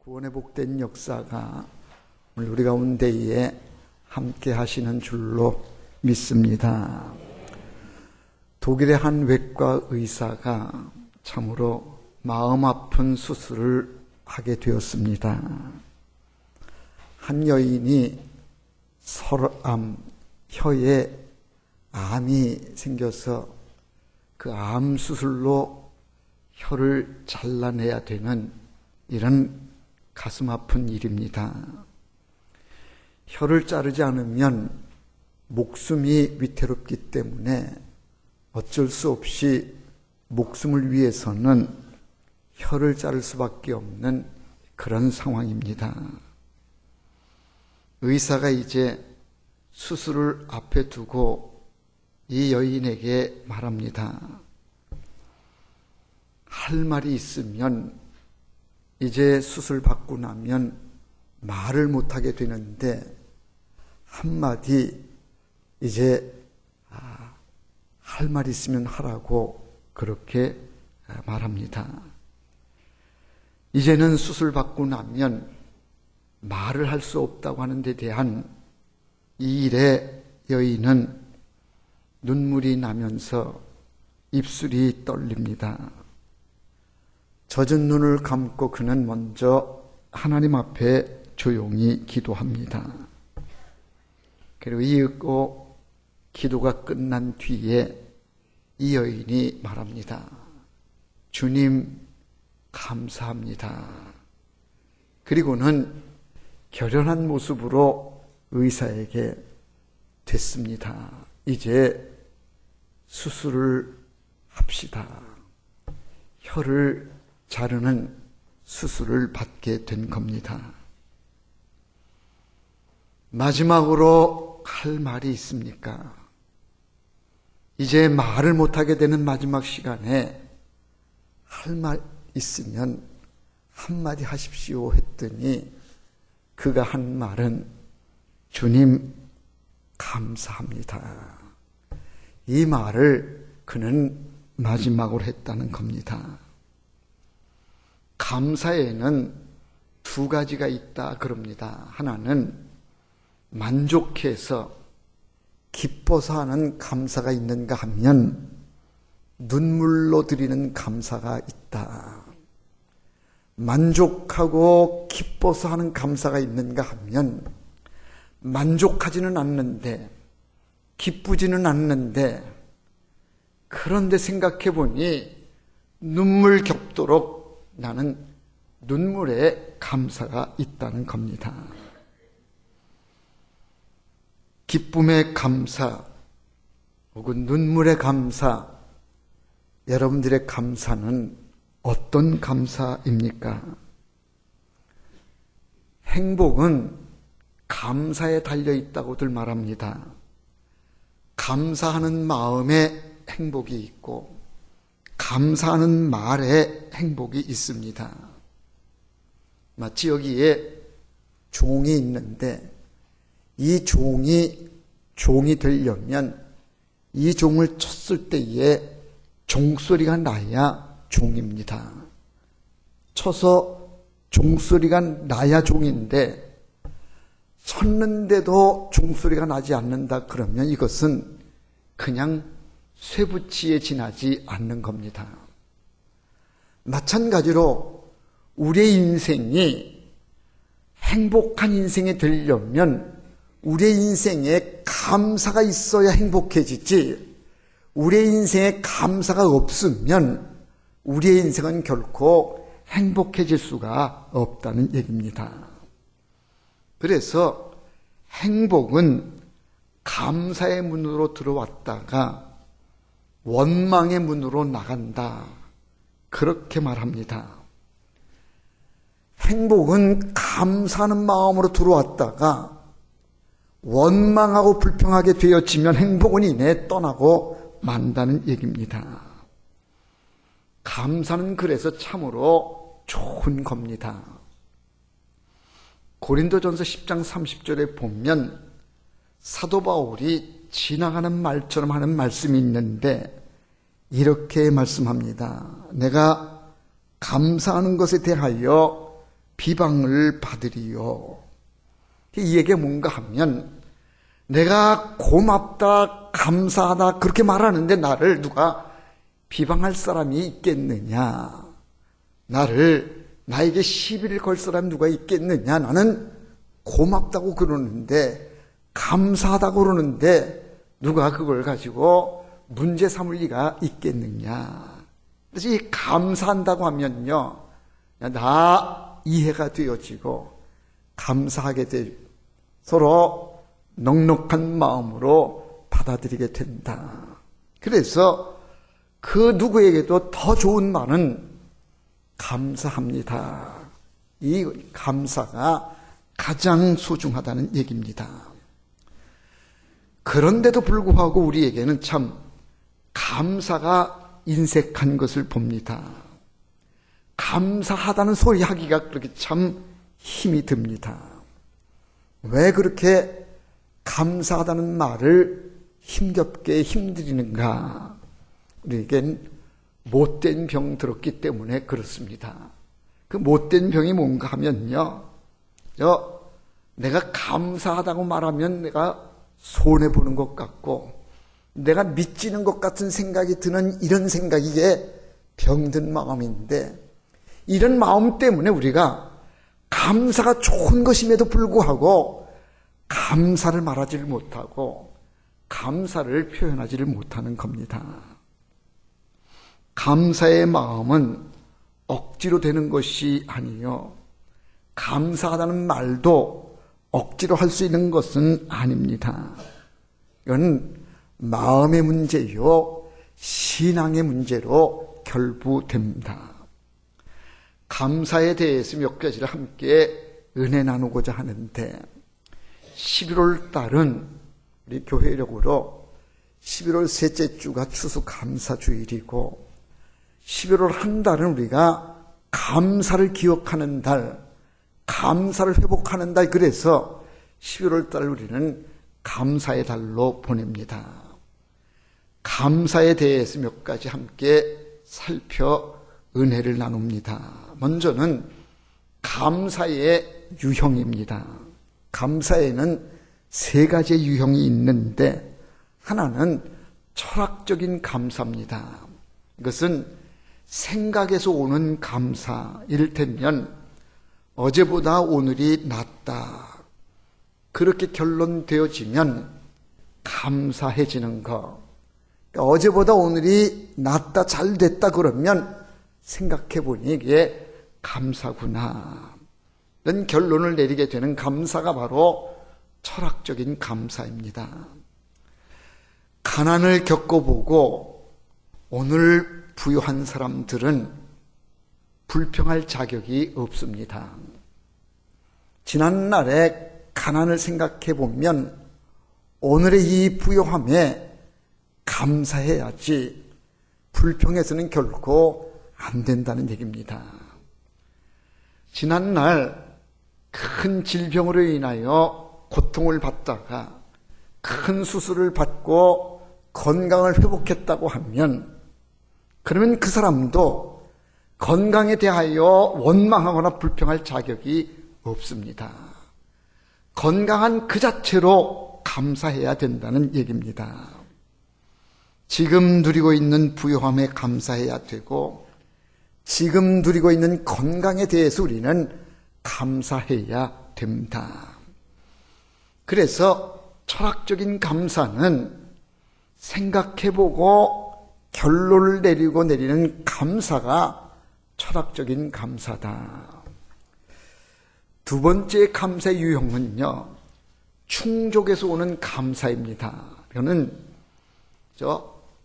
구원의 복된 역사가 오늘 우리 가운데에 함께 하시는 줄로 믿습니다. 독일의 한 외과 의사가 참으로 마음 아픈 수술을 하게 되었습니다. 한 여인이 설암, 혀에 암이 생겨서 그 암 수술로 혀를 잘라내야 되는 이런 가슴 아픈 일입니다. 혀를 자르지 않으면 목숨이 위태롭기 때문에 어쩔 수 없이 목숨을 위해서는 혀를 자를 수밖에 없는 그런 상황입니다. 의사가 이제 수술을 앞에 두고 이 여인에게 말합니다. 할 말이 있으면 이제 수술 받고 나면 말을 못하게 되는데 한마디 이제 할 말 있으면 하라고 그렇게 말합니다. 이제는 수술 받고 나면 말을 할 수 없다고 하는 데 대한 이 일에 여인은 눈물이 나면서 입술이 떨립니다. 젖은 눈을 감고 그는 먼저 하나님 앞에 조용히 기도합니다. 그리고 이윽고 기도가 끝난 뒤에 이 여인이 말합니다. 주님 감사합니다. 그리고는 결연한 모습으로 의사에게 됐습니다. 이제 수술을 합시다. 혀를 자르는 수술을 받게 된 겁니다. 마지막으로 할 말이 있습니까? 이제 말을 못하게 되는 마지막 시간에 할 말 있으면 한마디 하십시오 했더니 그가 한 말은 주님 감사합니다. 이 말을 그는 마지막으로 했다는 겁니다. 감사에는 두 가지가 있다 그럽니다. 하나는 만족해서 기뻐서 하는 감사가 있는가 하면 눈물로 드리는 감사가 있다. 만족하고 기뻐서 하는 감사가 있는가 하면 만족하지는 않는데 기쁘지는 않는데 그런데 생각해 보니 눈물 겹도록 나는 눈물에 감사가 있다는 겁니다. 기쁨의 감사 혹은 눈물의 감사, 여러분들의 감사는 어떤 감사입니까? 행복은 감사에 달려있다고들 말합니다. 감사하는 마음에 행복이 있고 감사하는 말에 행복이 있습니다. 마치 여기에 종이 있는데 이 종이 되려면 이 종을 쳤을 때에 종소리가 나야 종입니다. 쳐서 종소리가 나야 종인데 쳤는데도 종소리가 나지 않는다 그러면 이것은 그냥 쇠붙이에 지나지 않는 겁니다. 마찬가지로 우리의 인생이 행복한 인생이 되려면 우리의 인생에 감사가 있어야 행복해지지 우리의 인생에 감사가 없으면 우리의 인생은 결코 행복해질 수가 없다는 얘기입니다. 그래서 행복은 감사의 문으로 들어왔다가 원망의 문으로 나간다. 그렇게 말합니다. 행복은 감사하는 마음으로 들어왔다가 원망하고 불평하게 되어지면 행복은 이내 떠나고 만다는 얘기입니다. 감사는 그래서 참으로 좋은 겁니다. 고린도전서 10장 30절에 보면 사도 바울이 지나가는 말처럼 하는 말씀이 있는데 이렇게 말씀합니다. 내가 감사하는 것에 대하여 비방을 받으리요. 이 얘기가 뭔가 하면 내가 고맙다, 감사하다 그렇게 말하는데 나를 누가 비방할 사람이 있겠느냐? 나에게 시비를 걸 사람이 누가 있겠느냐? 나는 고맙다고 그러는데, 감사하다고 그러는데 누가 그걸 가지고 문제 삼을 리가 있겠느냐? 그래서 이 감사한다고 하면요, 나 이해가 되어지고 감사하게 되고 서로 넉넉한 마음으로 받아들이게 된다. 그래서 그 누구에게도 더 좋은 말은 감사합니다. 이 감사가 가장 소중하다는 얘기입니다. 그런데도 불구하고 우리에게는 참 감사가 인색한 것을 봅니다. 감사하다는 소리 하기가 그렇게 참 힘이 듭니다. 왜 그렇게 감사하다는 말을 힘겹게 힘들이는가? 우리에겐 못된 병 들었기 때문에 그렇습니다. 그 못된 병이 뭔가 하면요, 내가 감사하다고 말하면 내가 손해보는 것 같고 내가 미치는 것 같은 생각이 드는 이런 생각이 이게 병든 마음인데, 이런 마음 때문에 우리가 감사가 좋은 것임에도 불구하고 감사를 말하지를 못하고 감사를 표현하지를 못하는 겁니다. 감사의 마음은 억지로 되는 것이 아니요, 감사하다는 말도 억지로 할 수 있는 것은 아닙니다. 이건 마음의 문제요, 신앙의 문제로 결부됩니다. 감사에 대해서 몇 가지를 함께 은혜 나누고자 하는데, 11월 달은 우리 교회력으로 11월 셋째 주가 추수감사주일이고 11월 한 달은 우리가 감사를 기억하는 달, 감사를 회복하는 달, 그래서 11월 달 우리는 감사의 달로 보냅니다. 감사에 대해서 몇 가지 함께 살펴 은혜를 나눕니다. 먼저는 감사의 유형입니다. 감사에는 세 가지의 유형이 있는데, 하나는 철학적인 감사입니다. 이것은 생각에서 오는 감사, 이를테면 어제보다 오늘이 낫다, 그렇게 결론되어지면 감사해지는 거. 그러니까 어제보다 오늘이 낫다, 잘 됐다 그러면 생각해보니 이게 감사구나, 이런 결론을 내리게 되는 감사가 바로 철학적인 감사입니다. 가난을 겪어보고 오늘 부유한 사람들은 불평할 자격이 없습니다. 지난날의 가난을 생각해 보면 오늘의 이 부유함에 감사해야지 불평해서는 결코 안 된다는 얘기입니다. 지난날 큰 질병으로 인하여 고통을 받다가 큰 수술을 받고 건강을 회복했다고 하면, 그러면 그 사람도 건강에 대하여 원망하거나 불평할 자격이 없습니다. 건강한 그 자체로 감사해야 된다는 얘기입니다. 지금 누리고 있는 부유함에 감사해야 되고, 지금 누리고 있는 건강에 대해서 우리는 감사해야 됩니다. 그래서 철학적인 감사는 생각해보고 결론을 내리고 내리는 감사가 철학적인 감사다. 두 번째 감사의 유형은요, 충족에서 오는 감사입니다. 이거는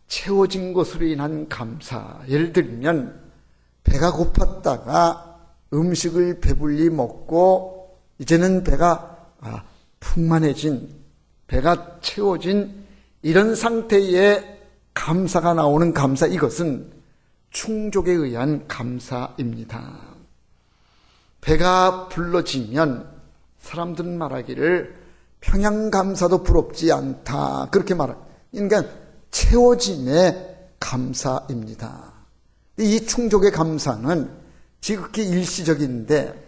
채워진 것으로 인한 감사. 예를 들면 배가 고팠다가 음식을 배불리 먹고 이제는 배가 풍만해진, 배가 채워진 이런 상태의 감사가 나오는 감사, 이것은 충족에 의한 감사입니다. 배가 불러지면 사람들은 말하기를 평양감사도 부럽지 않다, 그렇게 말합니다. 그러니까 채워짐의 감사입니다. 이 충족의 감사는 지극히 일시적인데,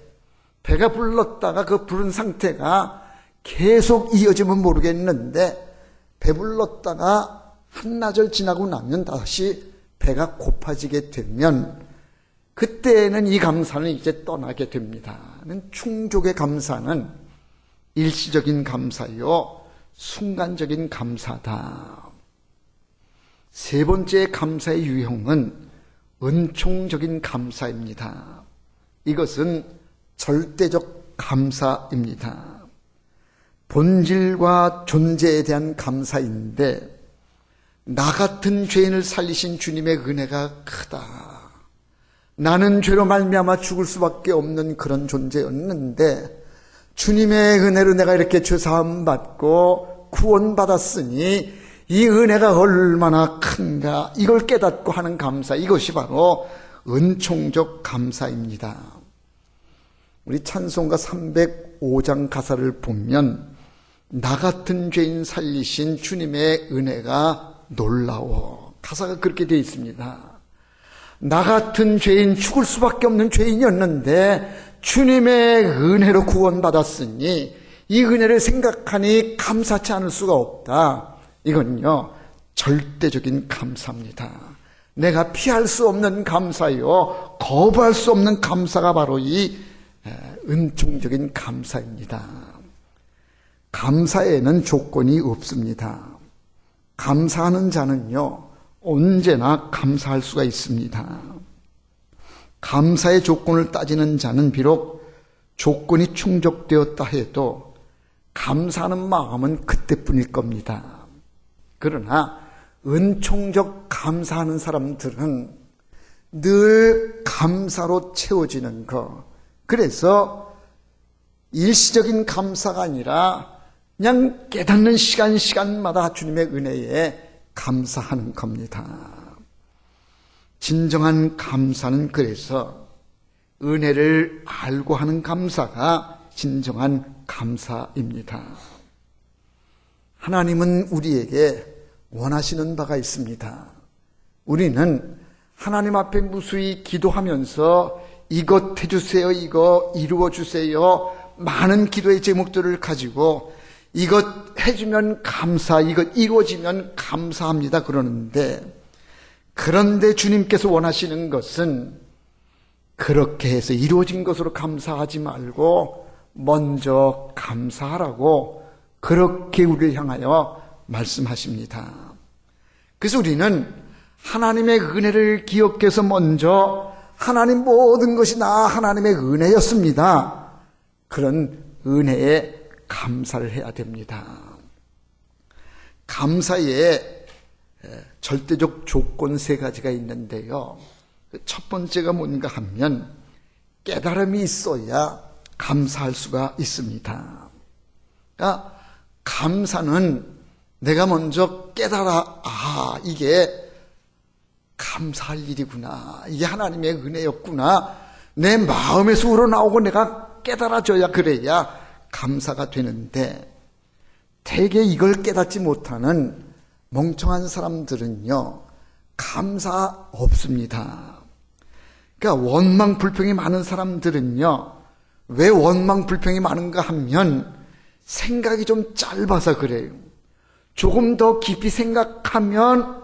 배가 불렀다가 그 부른 상태가 계속 이어지면 모르겠는데 배불렀다가 한나절 지나고 나면 다시 배가 고파지게 되면 그때는 이 감사는 이제 떠나게 됩니다. 충족의 감사는 일시적인 감사요, 순간적인 감사다. 세 번째 감사의 유형은 은총적인 감사입니다. 이것은 절대적 감사입니다. 본질과 존재에 대한 감사인데 나 같은 죄인을 살리신 주님의 은혜가 크다. 나는 죄로 말미암아 죽을 수밖에 없는 그런 존재였는데 주님의 은혜로 내가 이렇게 죄사함 받고 구원받았으니 이 은혜가 얼마나 큰가, 이걸 깨닫고 하는 감사, 이것이 바로 은총적 감사입니다. 우리 찬송가 305장 가사를 보면 나 같은 죄인 살리신 주님의 은혜가 놀라워. 가사가 그렇게 되어 있습니다. 나 같은 죄인, 죽을 수밖에 없는 죄인이었는데 주님의 은혜로 구원받았으니 이 은혜를 생각하니 감사치 않을 수가 없다. 이건요, 절대적인 감사입니다. 내가 피할 수 없는 감사요, 거부할 수 없는 감사가 바로 이 은총적인 감사입니다. 감사에는 조건이 없습니다. 감사하는 자는요, 언제나 감사할 수가 있습니다. 감사의 조건을 따지는 자는 비록 조건이 충족되었다 해도 감사하는 마음은 그때뿐일 겁니다. 그러나 은총적 감사하는 사람들은 늘 감사로 채워지는 것. 그래서 일시적인 감사가 아니라 그냥 깨닫는 시간마다 주님의 은혜에 감사하는 겁니다. 진정한 감사는 그래서 은혜를 알고 하는 감사가 진정한 감사입니다. 하나님은 우리에게 원하시는 바가 있습니다. 우리는 하나님 앞에 무수히 기도하면서 이것 해주세요, 이거 이루어주세요, 많은 기도의 제목들을 가지고 이것 해주면 감사, 이것 이루어지면 감사합니다 그런데 주님께서 원하시는 것은 그렇게 해서 이루어진 것으로 감사하지 말고 먼저 감사하라고 그렇게 우리를 향하여 말씀하십니다. 그래서 우리는 하나님의 은혜를 기억해서 먼저 하나님 모든 것이 나 하나님의 은혜였습니다. 그런 은혜에 감사를 해야 됩니다. 감사에 절대적 조건 세 가지가 있는데요. 첫 번째가 뭔가 하면 깨달음이 있어야 감사할 수가 있습니다. 그러니까 감사는 내가 먼저 깨달아, 이게 감사할 일이구나, 이게 하나님의 은혜였구나, 내 마음에서 우러나오고 내가 깨달아져야, 그래야 감사가 되는데, 대개 이걸 깨닫지 못하는 멍청한 사람들은요, 감사 없습니다. 그러니까 원망 불평이 많은 사람들은요, 왜 원망 불평이 많은가 하면 생각이 좀 짧아서 그래요. 조금 더 깊이 생각하면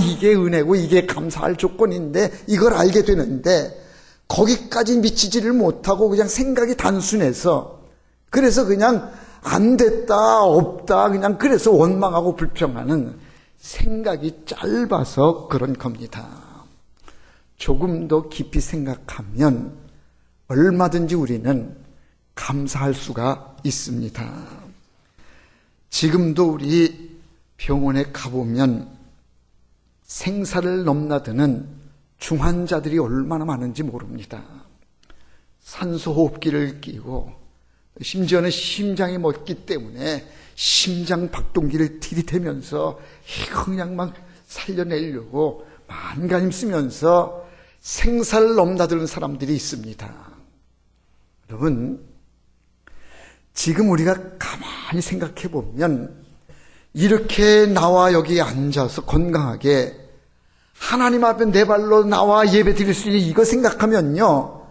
이게 은혜고 이게 감사할 조건인데 이걸 알게 되는데 거기까지 미치지를 못하고 그냥 생각이 단순해서, 그래서 그냥 안 됐다, 없다, 그냥 그래서 원망하고 불평하는, 생각이 짧아서 그런 겁니다. 조금 더 깊이 생각하면 얼마든지 우리는 감사할 수가 있습니다. 지금도 우리 병원에 가보면 생사를 넘나드는 중환자들이 얼마나 많은지 모릅니다. 산소호흡기를 끼고 심지어는 심장이 멎기 때문에 심장 박동기를 들이대면서 그냥 막 살려내려고 만간힘 쓰면서 생사를 넘나드는 사람들이 있습니다. 여러분, 지금 우리가 가만히 생각해 보면 이렇게 나와 여기 앉아서 건강하게 하나님 앞에 내 발로 나와 예배 드릴 수 있는 이거 생각하면요,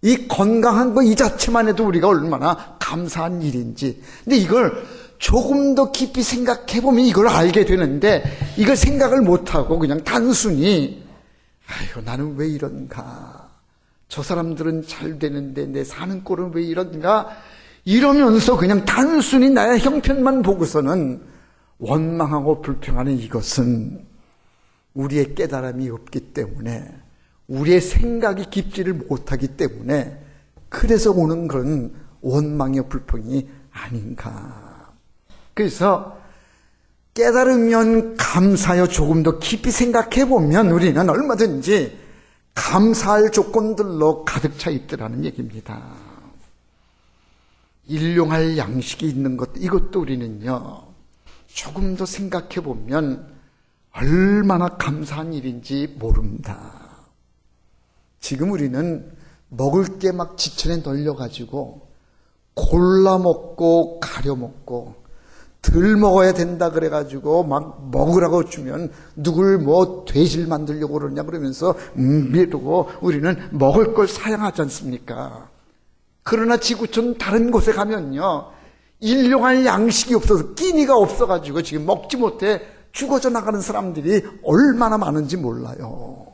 이 건강한 거 이 자체만 해도 우리가 얼마나 감사한 일인지. 근데 이걸 조금 더 깊이 생각해 보면 이걸 알게 되는데, 이걸 생각을 못하고 그냥 단순히 아이고 나는 왜 이런가, 저 사람들은 잘 되는데 내 사는 꼴은 왜 이런가, 이러면서 그냥 단순히 나의 형편만 보고서는 원망하고 불평하는 이것은 우리의 깨달음이 없기 때문에, 우리의 생각이 깊지를 못하기 때문에, 그래서 오는 그런 원망의 불평이 아닌가. 그래서 깨달으면 감사여 조금 더 깊이 생각해 보면 우리는 얼마든지 감사할 조건들로 가득 차 있더라는 얘기입니다. 일용할 양식이 있는 것, 이것도 우리는요 조금 더 생각해 보면 얼마나 감사한 일인지 모릅니다. 지금 우리는 먹을 게 막 지천에 널려가지고 골라 먹고 가려 먹고, 덜 먹어야 된다 그래가지고 막 먹으라고 주면 누굴 뭐 돼지를 만들려고 그러냐 그러면서 미루고 우리는 먹을 걸 사양하지 않습니까? 그러나 지구촌 다른 곳에 가면요 일용할 양식이 없어서, 끼니가 없어가지고 지금 먹지 못해 죽어져 나가는 사람들이 얼마나 많은지 몰라요.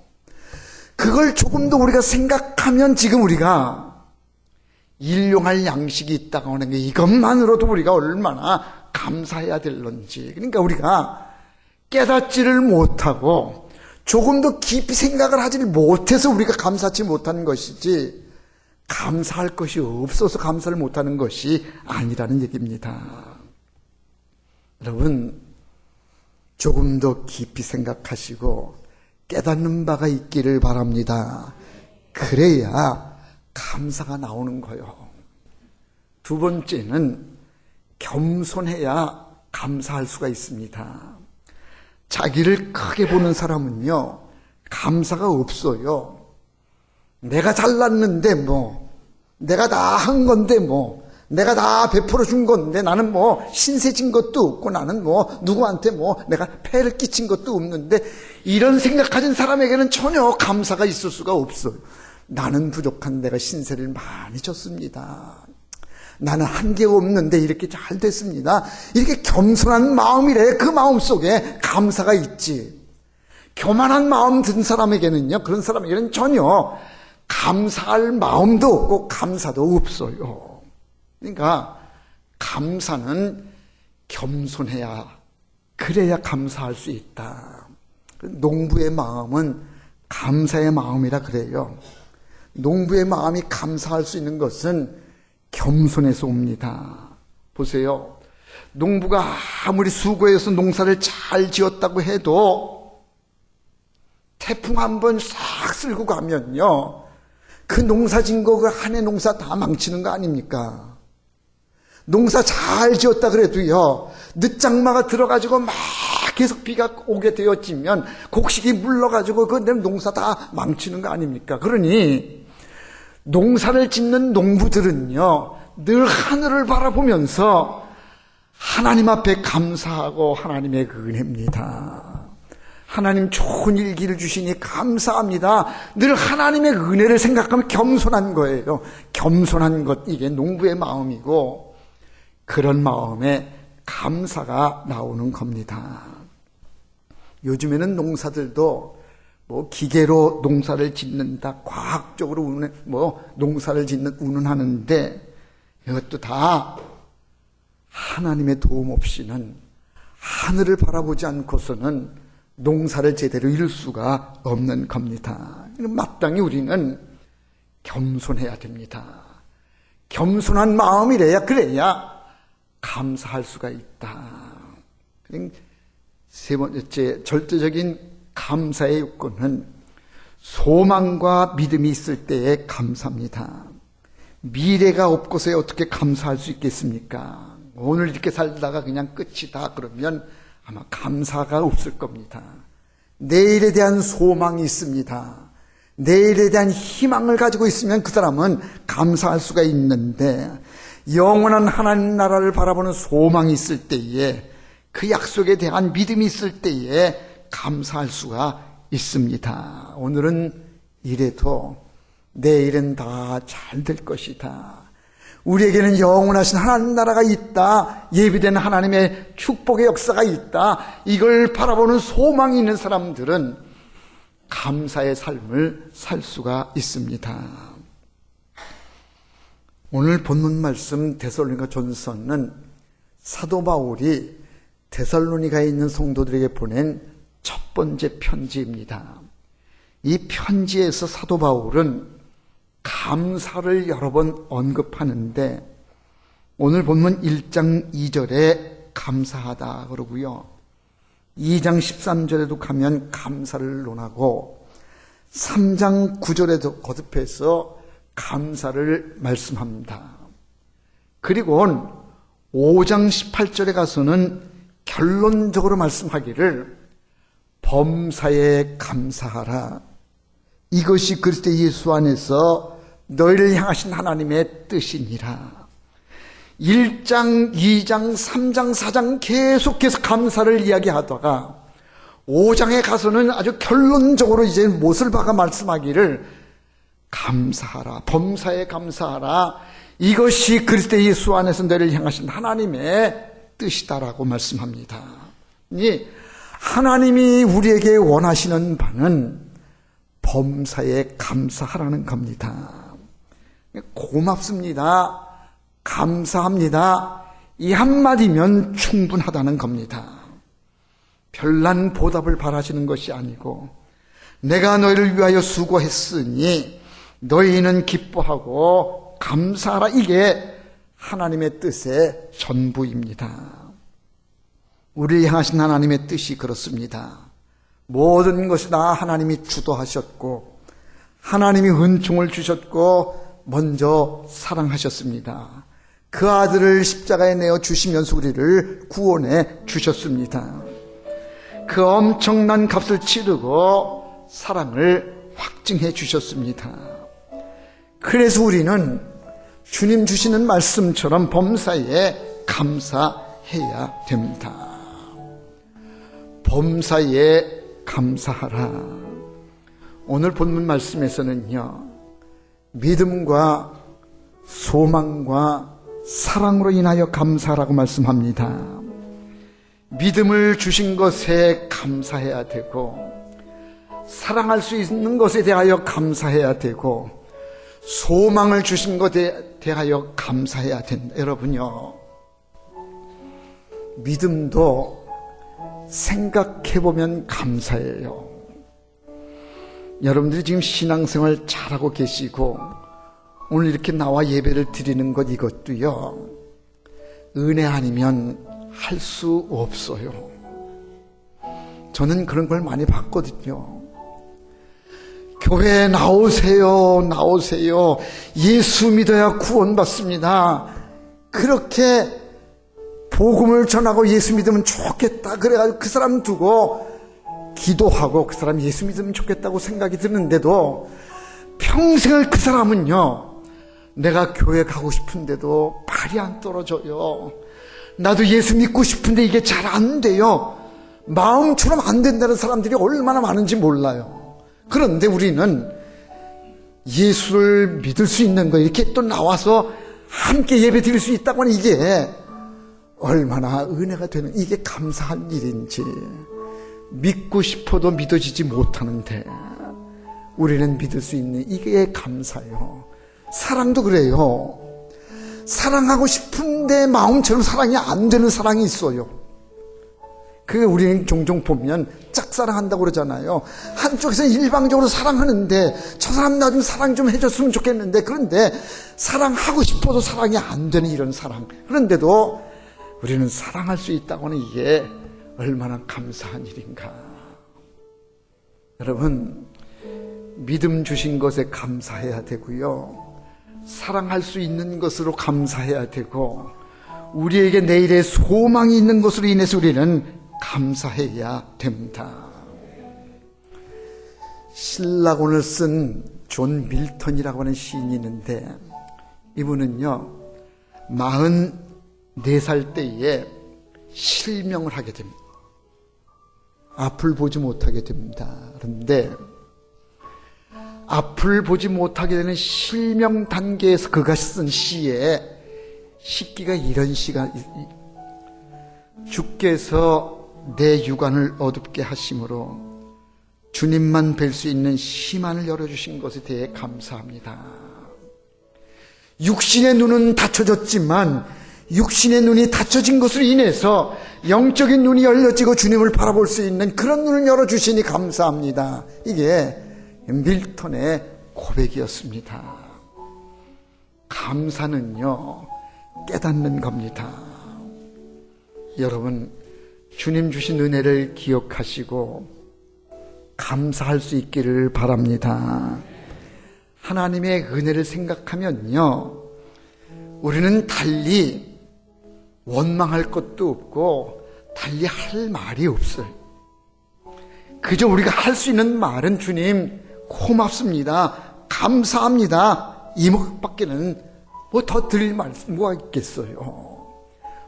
그걸 조금 더 우리가 생각하면 지금 우리가 일용할 양식이 있다고 하는 게 이것만으로도 우리가 얼마나 감사해야 될런지. 그러니까 우리가 깨닫지를 못하고 조금 더 깊이 생각을 하지를 못해서 우리가 감사하지 못하는 것이지, 감사할 것이 없어서 감사를 못하는 것이 아니라는 얘기입니다. 여러분, 조금 더 깊이 생각하시고 깨닫는 바가 있기를 바랍니다. 그래야 감사가 나오는 거예요. 두 번째는 겸손해야 감사할 수가 있습니다. 자기를 크게 보는 사람은요 감사가 없어요. 내가 잘났는데 뭐, 내가 다 한 건데 뭐, 내가 다 베풀어 준 건데 나는 뭐 신세진 것도 없고, 나는 뭐 누구한테 뭐 내가 폐를 끼친 것도 없는데, 이런 생각하는 사람에게는 전혀 감사가 있을 수가 없어요. 나는 부족한 내가 신세를 많이 졌습니다. 나는 한계가 없는데 이렇게 잘 됐습니다. 이렇게 겸손한 마음이래. 그 마음 속에 감사가 있지. 교만한 마음 든 사람에게는요, 그런 사람에게는 전혀 감사할 마음도 없고 감사도 없어요. 그러니까 감사는 겸손해야, 그래야 감사할 수 있다. 농부의 마음은 감사의 마음이라 그래요. 농부의 마음이 감사할 수 있는 것은 겸손해서 옵니다. 보세요. 농부가 아무리 수고해서 농사를 잘 지었다고 해도 태풍 한 번 싹 쓸고 가면요, 그 농사 진 거 그 한 해 농사 다 망치는 거 아닙니까? 농사 잘 지었다 그래도요, 늦장마가 들어가지고 막 계속 비가 오게 되었지면 곡식이 물러가지고 그 농사 다 망치는 거 아닙니까? 그러니 농사를 짓는 농부들은요 늘 하늘을 바라보면서 하나님 앞에 감사하고, 하나님의 은혜입니다. 하나님 좋은 일기를 주시니 감사합니다. 늘 하나님의 은혜를 생각하면 겸손한 거예요. 겸손한 것, 이게 농부의 마음이고, 그런 마음에 감사가 나오는 겁니다. 요즘에는 농사들도 뭐 기계로 농사를 짓는다, 과학적으로 농사를 짓는 운운하는데, 이것도 다 하나님의 도움 없이는, 하늘을 바라보지 않고서는 농사를 제대로 이룰 수가 없는 겁니다. 마땅히 우리는 겸손해야 됩니다. 겸손한 마음이래야, 그래야 감사할 수가 있다. 세 번째, 절대적인 감사의 요건은 소망과 믿음이 있을 때의 감사입니다. 미래가 없고서야 어떻게 감사할 수 있겠습니까? 오늘 이렇게 살다가 그냥 끝이다 그러면 아마 감사가 없을 겁니다. 내일에 대한 소망이 있습니다. 내일에 대한 희망을 가지고 있으면 그 사람은 감사할 수가 있는데, 영원한 하나님 나라를 바라보는 소망이 있을 때에, 그 약속에 대한 믿음이 있을 때에 감사할 수가 있습니다. 오늘은 이래도 내일은 다 잘 될 것이다. 우리에게는 영원하신 하나님 나라가 있다. 예비된 하나님의 축복의 역사가 있다. 이걸 바라보는 소망이 있는 사람들은 감사의 삶을 살 수가 있습니다. 오늘 본문 말씀 데살로니가 전서는 사도 바울이 데살로니가에 있는 성도들에게 보낸 첫 번째 편지입니다. 이 편지에서 사도 바울은 감사를 여러 번 언급하는데 오늘 본문 1장 2절에 감사하다 그러고요. 2장 13절에도 가면 감사를 논하고 3장 9절에도 거듭해서 감사를 말씀합니다. 그리고 5장 18절에 가서는 결론적으로 말씀하기를 범사에 감사하라. 이것이 그리스도 예수 안에서 너희를 향하신 하나님의 뜻이니라. 1장, 2장, 3장, 4장 계속해서 감사를 이야기하다가 5장에 가서는 아주 결론적으로 이제 못을 박아 말씀하기를 감사하라. 범사에 감사하라. 이것이 그리스도 예수 안에서 너희를 향하신 하나님의 뜻이다라고 말씀합니다. 하나님이 우리에게 원하시는 바는 범사에 감사하라는 겁니다. 고맙습니다. 감사합니다. 이 한마디면 충분하다는 겁니다. 별난 보답을 바라시는 것이 아니고 내가 너희를 위하여 수고했으니 너희는 기뻐하고 감사하라. 이게 하나님의 뜻의 전부입니다. 우리를 향하신 하나님의 뜻이 그렇습니다. 모든 것이 다 하나님이 주도하셨고 하나님이 은총을 주셨고 먼저 사랑하셨습니다. 그 아들을 십자가에 내어 주시면서 우리를 구원해 주셨습니다. 그 엄청난 값을 치르고 사랑을 확증해 주셨습니다. 그래서 우리는 주님 주시는 말씀처럼 범사에 감사해야 됩니다. 범사에 감사하라. 오늘 본문 말씀에서는요, 믿음과 소망과 사랑으로 인하여 감사하라고 말씀합니다. 믿음을 주신 것에 감사해야 되고 사랑할 수 있는 것에 대하여 감사해야 되고 소망을 주신 것에 대하여 감사해야 된다. 여러분요, 믿음도 생각해보면 감사해요. 여러분들이 지금 신앙생활 잘하고 계시고 오늘 이렇게 나와 예배를 드리는 것, 이것도요, 은혜 아니면 할 수 없어요. 저는 그런 걸 많이 봤거든요. 교회에 나오세요, 나오세요. 예수 믿어야 구원받습니다. 그렇게 복음을 전하고 예수 믿으면 좋겠다 그래가지고 그 사람 두고 기도하고 그 사람 예수 믿으면 좋겠다고 생각이 드는데도 평생을 그 사람은요, 내가 교회 가고 싶은데도 발이 안 떨어져요. 나도 예수 믿고 싶은데 이게 잘 안 돼요. 마음처럼 안 된다는 사람들이 얼마나 많은지 몰라요. 그런데 우리는 예수를 믿을 수 있는 거, 이렇게 또 나와서 함께 예배 드릴 수 있다고 하는 이게 얼마나 은혜가 되는, 이게 감사한 일인지. 믿고 싶어도 믿어지지 못하는데 우리는 믿을 수 있는, 이게 감사예요. 사랑도 그래요. 사랑하고 싶은데 마음처럼 사랑이 안 되는 사랑이 있어요. 그게 우리는 종종 보면 짝사랑한다고 그러잖아요. 한쪽에서 일방적으로 사랑하는데 저 사람 나 좀 사랑 좀 해줬으면 좋겠는데, 그런데 사랑하고 싶어도 사랑이 안 되는 이런 사랑. 그런데도 우리는 사랑할 수 있다고 하는 이게 얼마나 감사한 일인가. 여러분, 믿음 주신 것에 감사해야 되고요, 사랑할 수 있는 것으로 감사해야 되고, 우리에게 내일의 소망이 있는 것으로 인해서 우리는 감사해야 됩니다. 신라곤을 쓴 존 밀턴이라고 하는 시인이 있는데, 이분은요 44살 때에 실명을 하게 됩니다. 앞을 보지 못하게 됩니다. 그런데 앞을 보지 못하게 되는 실명 단계에서 그가 쓴 시에 시기가 이런 시가, 주께서 내 육안을 어둡게 하심으로 주님만 뵐 수 있는 시만을 열어주신 것에 대해 감사합니다. 육신의 눈은 닫혀졌지만 육신의 눈이 닫혀진 것으로 인해서 영적인 눈이 열려지고 주님을 바라볼 수 있는 그런 눈을 열어주시니 감사합니다. 이게 밀턴의 고백이었습니다. 감사는요, 깨닫는 겁니다. 여러분, 주님 주신 은혜를 기억하시고 감사할 수 있기를 바랍니다. 하나님의 은혜를 생각하면요, 우리는 달리 원망할 것도 없고 달리 할 말이 없어요. 그저 우리가 할 수 있는 말은 주님 고맙습니다, 감사합니다, 이것밖에는 뭐 더 드릴 말씀 뭐가 있겠어요.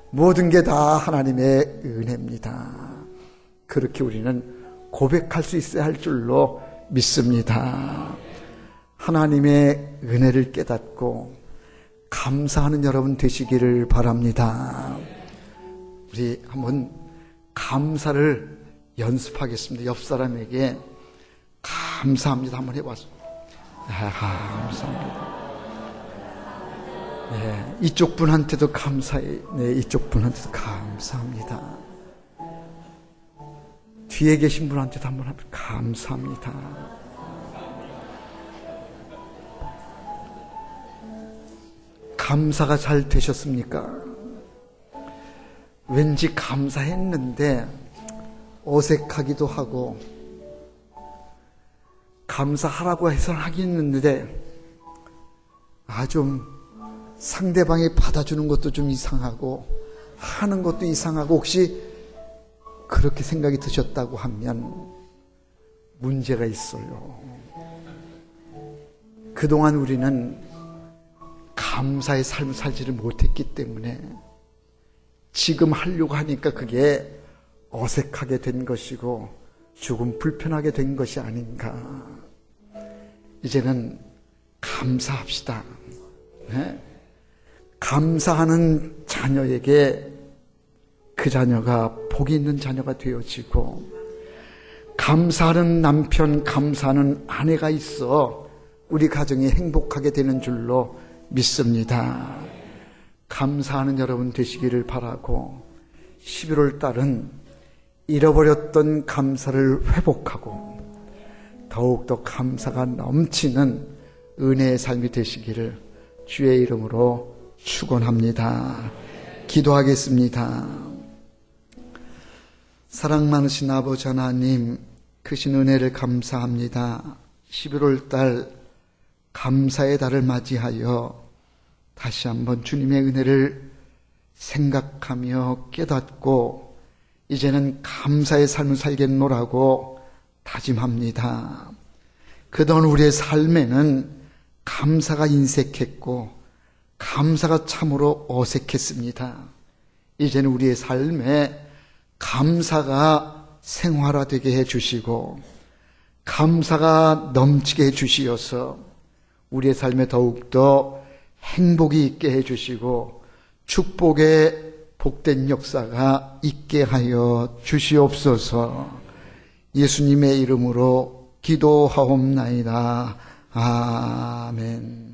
모든 게 다 하나님의 은혜입니다. 그렇게 우리는 고백할 수 있어야 할 줄로 믿습니다. 하나님의 은혜를 깨닫고 감사하는 여러분 되시기를 바랍니다. 우리 한번 감사를 연습하겠습니다. 옆 사람에게 감사합니다 한번 해봐서. 감사합니다. 네, 이쪽 분한테도 감사해. 네, 이쪽 분한테도 감사합니다. 뒤에 계신 분한테도 한번 감사합니다. 감사가 잘 되셨습니까? 왠지 감사했는데 어색하기도 하고, 감사하라고 해서 하긴 했는데 좀 상대방이 받아주는 것도 좀 이상하고 하는 것도 이상하고, 혹시 그렇게 생각이 드셨다고 하면 문제가 있어요. 그동안 우리는 감사의 삶을 살지를 못했기 때문에 지금 하려고 하니까 그게 어색하게 된 것이고 조금 불편하게 된 것이 아닌가. 이제는 감사합시다. 네? 감사하는 자녀에게 그 자녀가 복이 있는 자녀가 되어지고, 감사하는 남편, 감사하는 아내가 있어 우리 가정이 행복하게 되는 줄로 믿습니다. 감사하는 여러분 되시기를 바라고, 11월 달은 잃어버렸던 감사를 회복하고 더욱더 감사가 넘치는 은혜의 삶이 되시기를 주의 이름으로 축원합니다. 기도하겠습니다. 사랑 많으신 아버지 하나님, 크신 은혜를 감사합니다. 11월 달 감사의 달을 맞이하여 다시 한번 주님의 은혜를 생각하며 깨닫고 이제는 감사의 삶을 살겠노라고 다짐합니다. 그동안 우리의 삶에는 감사가 인색했고 감사가 참으로 어색했습니다. 이제는 우리의 삶에 감사가 생활화되게 해주시고 감사가 넘치게 해주시어서 우리의 삶에 더욱더 행복이 있게 해주시고 축복의 복된 역사가 있게 하여 주시옵소서. 예수님의 이름으로 기도하옵나이다. 아멘.